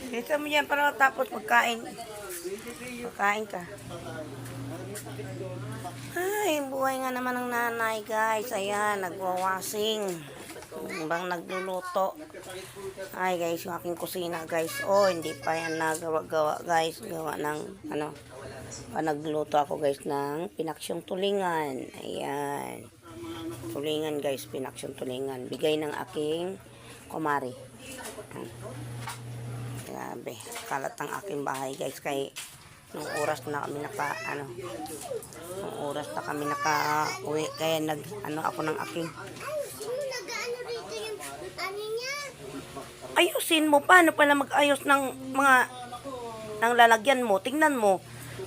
Bilisan mo yan para tapos magkain. Magkain ka. Ay, buhay nga naman ng nanay, guys. Ayan, nagwawashing. Bang nagluluto. Ay, guys, yung aking kusina, guys. Oh, hindi pa yan nagawa-gawa, guys. Gawa ng, nagluto ako, guys, ng pinaksyong tulingan. Ayan. Tulingan, guys. Pinaksyong tulingan. Bigay ng aking kumari. Grabe. Kalat ang aking bahay, guys. Kay nung oras na kami uwi, kaya ako ng aking ayusin mo. Paano pala mag-ayos ng mga ng lalagyan mo? Tingnan mo.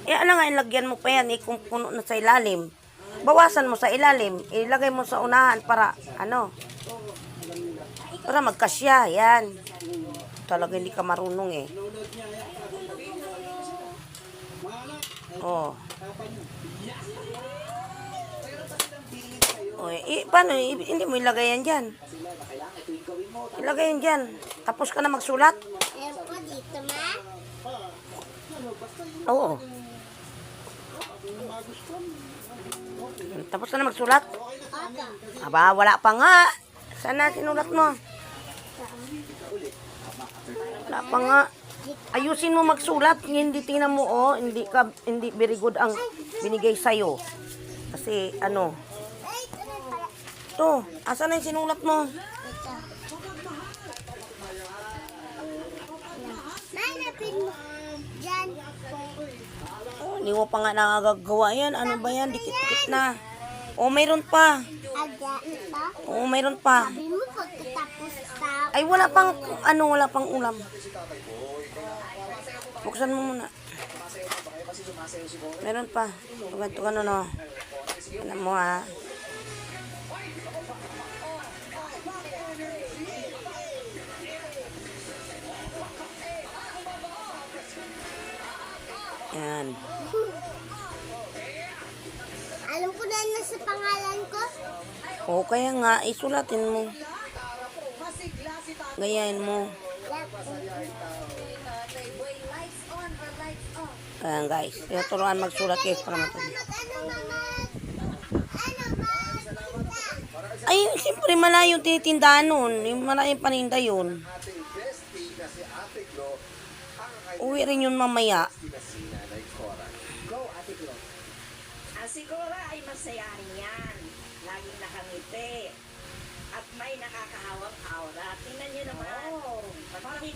Nga, ilagyan mo pa yan, kung puno na sa ilalim. Bawasan mo sa ilalim. Ilagay mo sa unahan para, para magkasya. Yan. Talaga hindi ka marunong eh. Oh. Paano? Hindi mo ilagay yan dyan. Ilagay yan dyan. Tapos ka na magsulat? Ayan po dito, ma. Oo. Tapos ka na magsulat? Aba, wala pa nga. Sana sinulat mo. Wala pa nga. Ayusin mo magsulat. Hindi tingnan mo, hindi very good ang binigay sa'yo. Kasi, ito, asan na yung sinulat mo? Manapin mo. Diyan. Hindi mo pa nga nakagagawa yan. Ano ba yan? Dikit-dikit na. Mayroon pa. Mayroon pa. Sabi mo pagkatapos sa... Ay, wala pang ulam. Buksan mo muna. Meron pa. Ito no. Ano mo ha. Yan. Alam ko na sa pangalan ko. Kaya nga, isulatin mo. Gayahin mo. Ayan guys, turuan magsulat guys para matulog. Ay, siyempre malayo tinitindahan nun. Yung malayong paninda yun. Uwi rin yun mamaya. Si Cora ay masayahin yan. Laging nakangiti. At may nakakahawang aura. Tingnan niyo naman. Parang